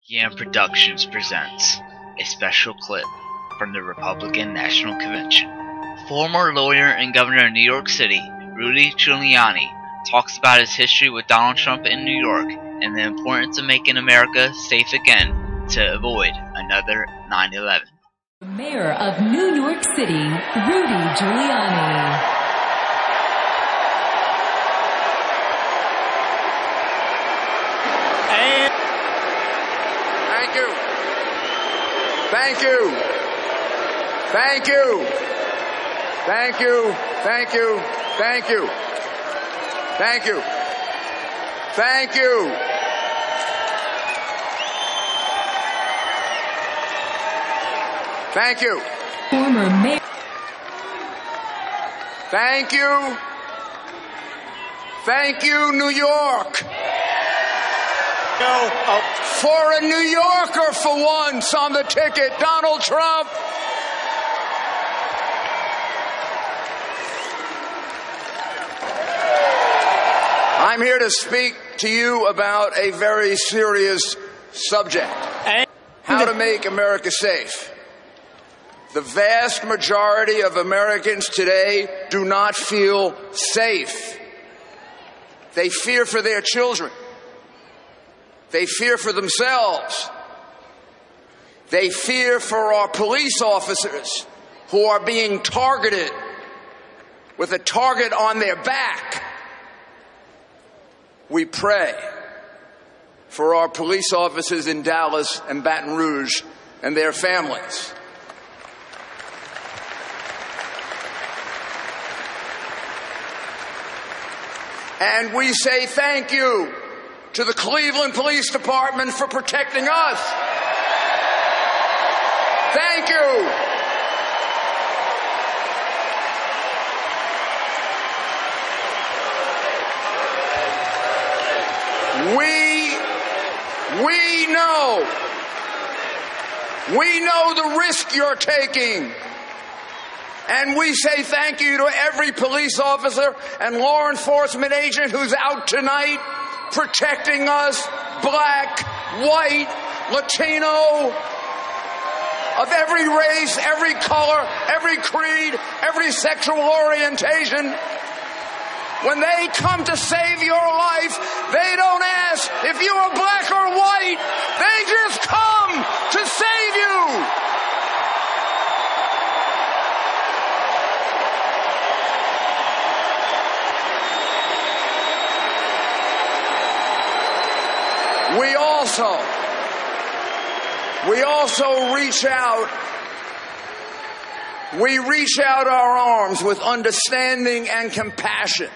YAM Productions presents a special clip from the Republican National Convention. Former lawyer and governor of New York City, Rudy Giuliani, talks about his history with Donald Trump in New York and the importance of making America safe again to avoid another 9/11. Mayor of New York City, Rudy Giuliani. Thank you. Thank you. Thank you. Thank you. Thank you. Thank you. Thank you. Thank you. Former mayor. Thank you. Thank you, New York. For a New Yorker for once on the ticket, Donald Trump. I'm here to speak to you about a very serious subject. How to make America safe. The vast majority of Americans today do not feel safe. They fear for their children. They fear for themselves. They fear for our police officers who are being targeted with a target on their back. We pray for our police officers in Dallas and Baton Rouge and their families. And we say thank you to the Cleveland Police Department for protecting us. Thank you. We know the risk you're taking. And we say thank you to every police officer and law enforcement agent who's out tonight protecting us, black, white, Latino, of every race, every color, every creed, every sexual orientation. When they come to save your life, they don't ask if you are black or white. They just come to save you. We also reach out. We reach out our arms with understanding and compassion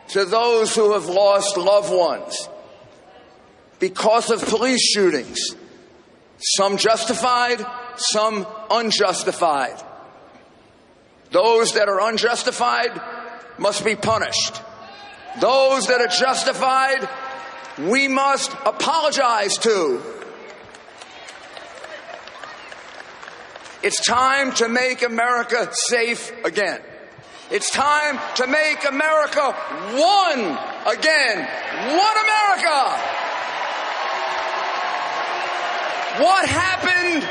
to those who have lost loved ones because of police shootings, some justified, some unjustified. Those that are unjustified must be punished. Those that are justified, we must apologize to. It's time to make America safe again. It's time to make America one again. One America. What happened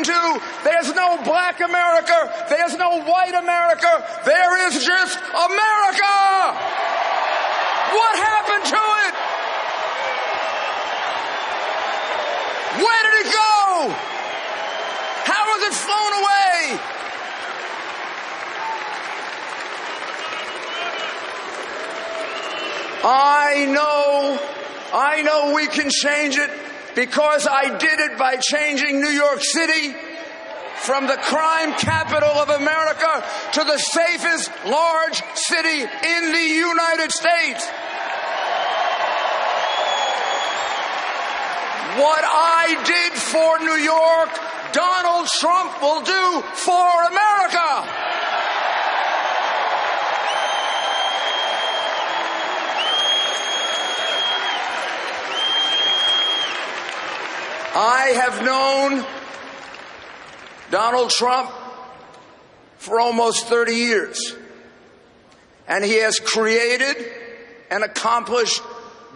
to there's no black America, there's no white America, there is just America. What happened to it? Where did it go? How was it flown away? I know we can change it because I did it by changing New York City from the crime capital of America to the safest large city in the United States. What I did for New York, Donald Trump will do for America. I have known Donald Trump for almost 30 years, and he has created and accomplished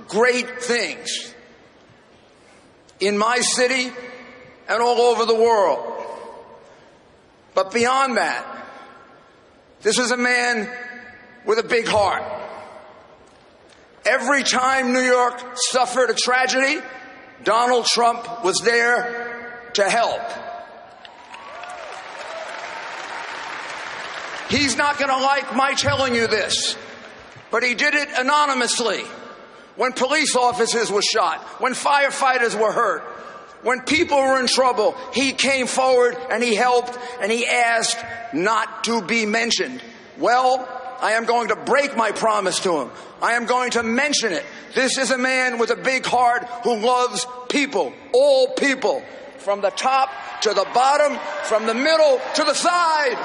great things in my city and all over the world. But beyond that, this is a man with a big heart. Every time New York suffered a tragedy, Donald Trump was there to help. He's not going to like my telling you this, but he did it anonymously. When police officers were shot, when firefighters were hurt, when people were in trouble, he came forward and he helped and he asked not to be mentioned. Well, I am going to break my promise to him. I am going to mention it. This is a man with a big heart who loves people, all people, from the top to the bottom, from the middle to the side.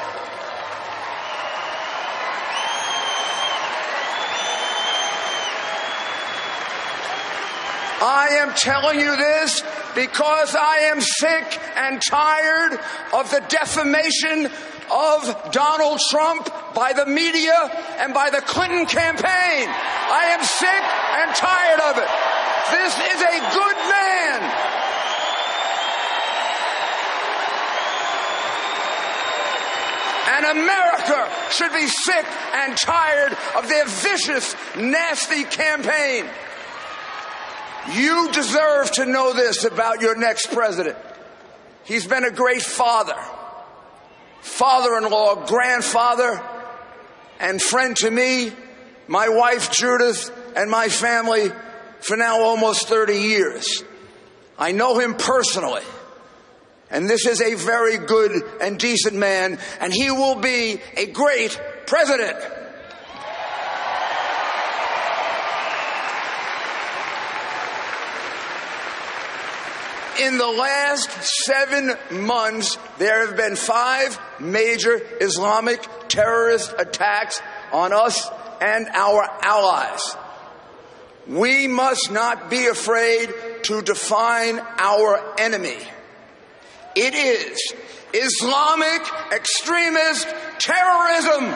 I am telling you this because I am sick and tired of the defamation of Donald Trump by the media and by the Clinton campaign. I am sick and tired of it. This is a good man. And America should be sick and tired of their vicious, nasty campaign. You deserve to know this about your next president. He's been a great father, father-in-law, grandfather, and friend to me, my wife Judith, and my family for now almost 30 years. I know him personally, and this is a very good and decent man, and he will be a great president. In the last 7 months, there have been 5 major Islamic terrorist attacks on us and our allies. We must not be afraid to define our enemy. It is Islamic extremist terrorism.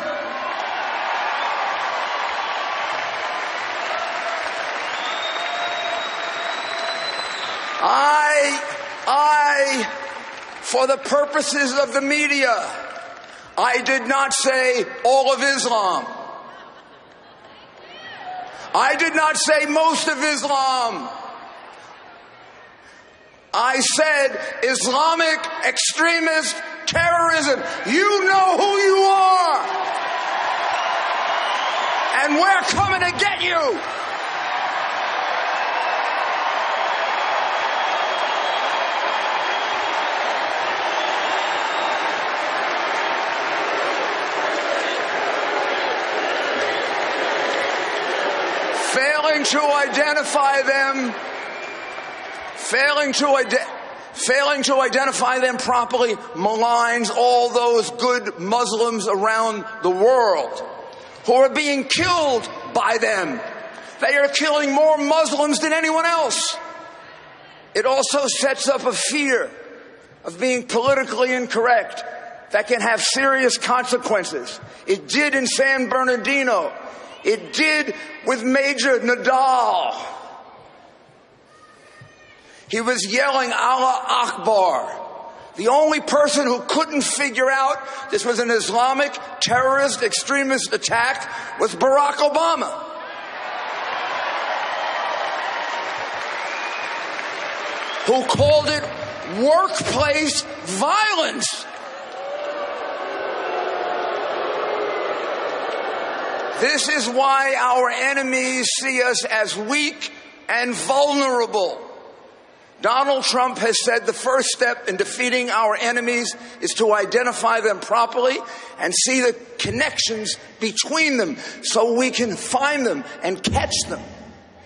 For the purposes of the media, I did not say all of Islam. I did not say most of Islam. I said Islamic extremist terrorism. You know who you are. And we're coming to get you. Failing to identify them properly maligns all those good Muslims around the world who are being killed by them. They are killing more Muslims than anyone else. It also sets up a fear of being politically incorrect that can have serious consequences. It did in San Bernardino. It did with Major Nadal. He was yelling Allah Akbar. The only person who couldn't figure out this was an Islamic terrorist extremist attack was Barack Obama. Who called it workplace violence. This is why our enemies see us as weak and vulnerable. Donald Trump has said the first step in defeating our enemies is to identify them properly and see the connections between them so we can find them and catch them.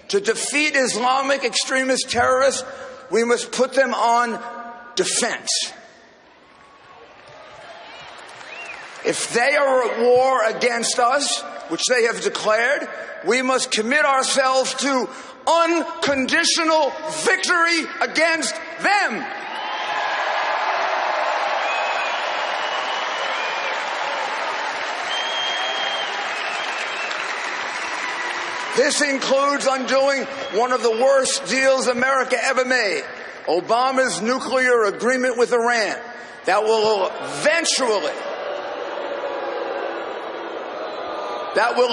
To defeat Islamic extremist terrorists, we must put them on defense. If they are at war against us, which they have declared, we must commit ourselves to unconditional victory against them. This includes undoing one of the worst deals America ever made, Obama's nuclear agreement with Iran, that will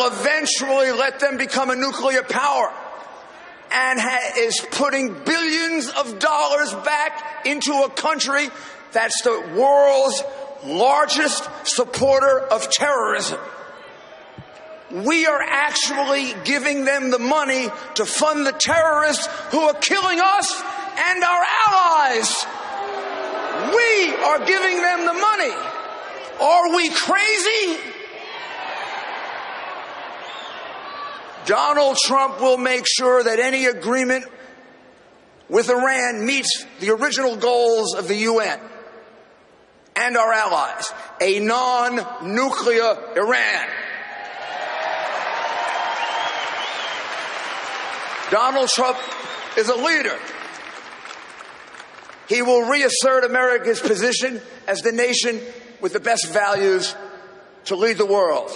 eventually let them become a nuclear power, and is putting billions of dollars back into a country that's the world's largest supporter of terrorism. We are actually giving them the money to fund the terrorists who are killing us and our allies. We are giving them the money. Are we crazy? Donald Trump will make sure that any agreement with Iran meets the original goals of the UN and our allies, a non-nuclear Iran. Donald Trump is a leader. He will reassert America's position as the nation with the best values to lead the world.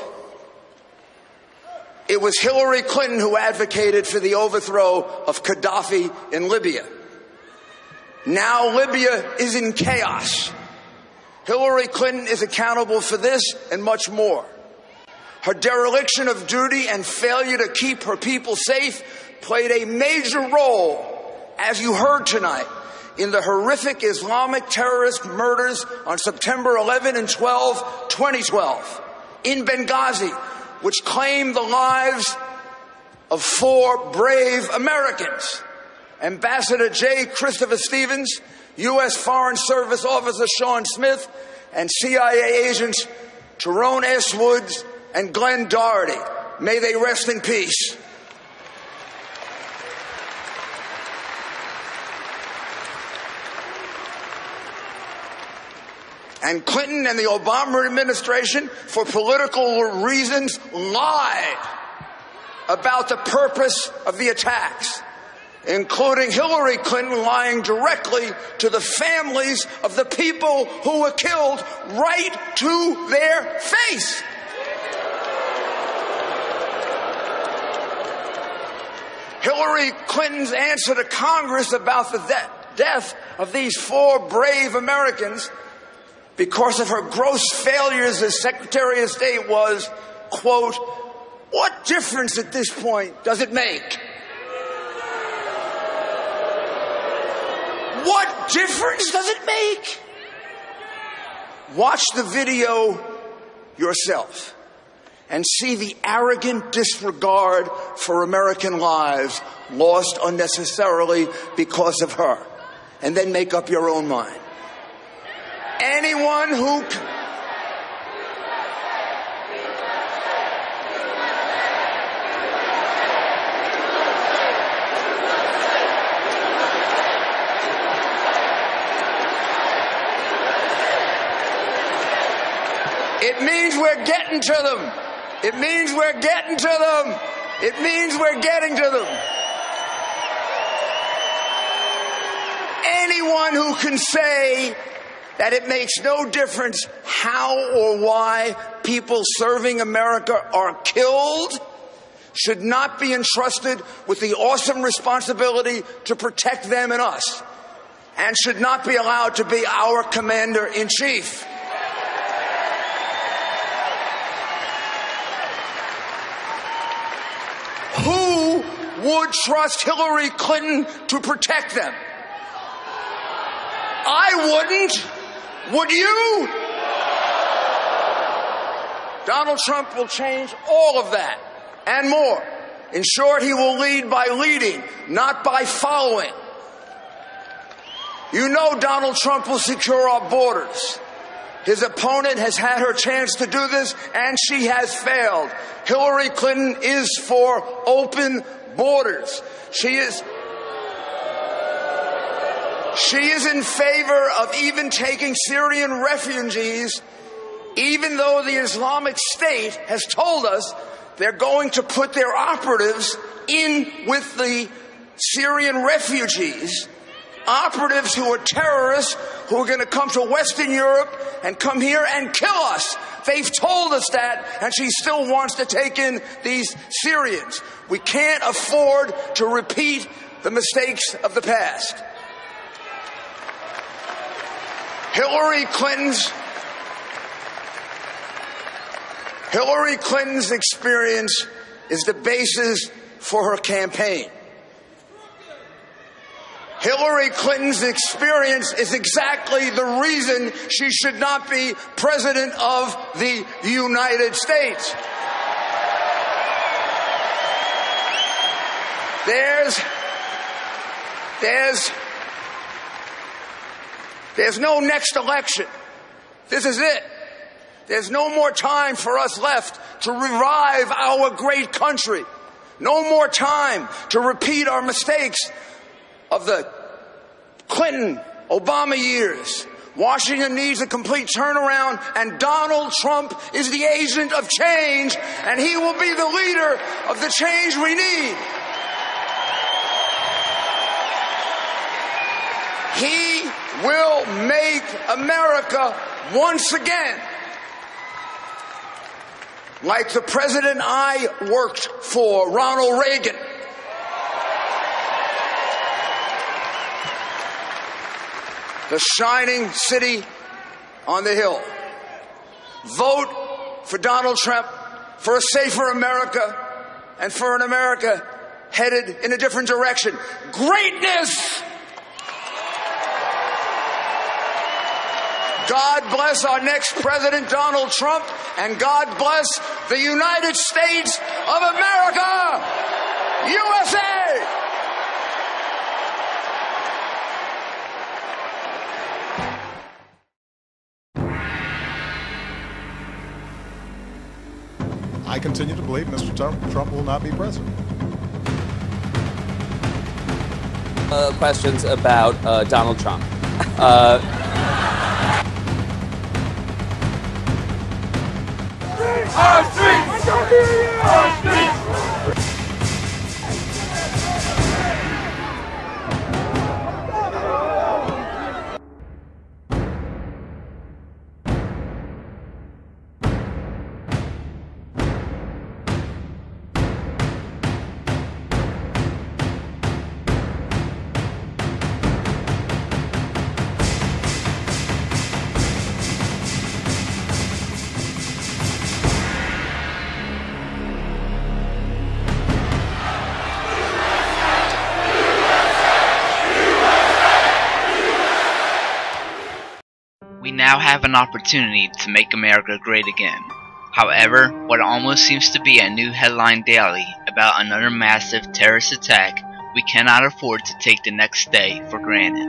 It was Hillary Clinton who advocated for the overthrow of Gaddafi in Libya. Now Libya is in chaos. Hillary Clinton is accountable for this and much more. Her dereliction of duty and failure to keep her people safe played a major role, as you heard tonight, in the horrific Islamic terrorist murders on September 11 and 12, 2012, in Benghazi, which claimed the lives of 4 brave Americans. Ambassador J. Christopher Stevens, U.S. Foreign Service Officer Sean Smith, and CIA agents Tyrone S. Woods and Glenn Doherty. May they rest in peace. And Clinton and the Obama administration, for political reasons, lied about the purpose of the attacks, including Hillary Clinton lying directly to the families of the people who were killed right to their face. Hillary Clinton's answer to Congress about the death of these 4 brave Americans, because of her gross failures as Secretary of State, was, quote, "What difference at this point does it make?" What difference does it make? Watch the video yourself and see the arrogant disregard for American lives lost unnecessarily because of her, and then make up your own mind. Anyone who it means we're getting to them. It means we're getting to them. It means we're getting to them. Anyone who can say that it makes no difference how or why people serving America are killed should not be entrusted with the awesome responsibility to protect them and us, and should not be allowed to be our commander-in-chief. Who would trust Hillary Clinton to protect them? I wouldn't. Would you? Donald Trump will change all of that and more. In short, he will lead by leading, not by following. You know Donald Trump will secure our borders. His opponent has had her chance to do this, and she has failed. Hillary Clinton is for open borders. She is in favor of even taking Syrian refugees, even though the Islamic State has told us they're going to put their operatives in with the Syrian refugees, operatives who are terrorists, who are going to come to Western Europe and come here and kill us. They've told us that, and she still wants to take in these Syrians. We can't afford to repeat the mistakes of the past. Hillary Clinton's experience is the basis for her campaign. Hillary Clinton's experience is exactly the reason she should not be president of the United States. There's no next election. This is it. There's no more time for us left to revive our great country. No more time to repeat our mistakes of the Clinton-Obama years. Washington needs a complete turnaround, and Donald Trump is the agent of change, and he will be the leader of the change we need. He will make America once again like the president I worked for, Ronald Reagan. The shining city on the hill. Vote for Donald Trump, for a safer America, and for an America headed in a different direction. Greatness! God bless our next president, Donald Trump, and God bless the United States of America, USA! I continue to believe Mr. Trump will not be president. Questions about Donald Trump. Our streets! Our streets! We now have an opportunity to make America great again. However, what almost seems to be a new headline daily about another massive terrorist attack, we cannot afford to take the next day for granted.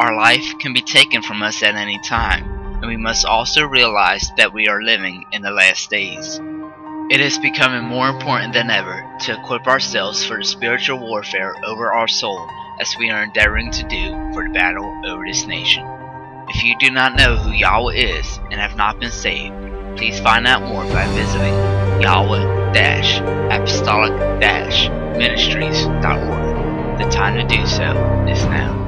Our life can be taken from us at any time, and we must also realize that we are living in the last days. It is becoming more important than ever to equip ourselves for the spiritual warfare over our soul as we are endeavoring to do for the battle over this nation. If you do not know who Yahweh is and have not been saved, please find out more by visiting YAHWAH Apostolic Ministries.org. The time to do so is now.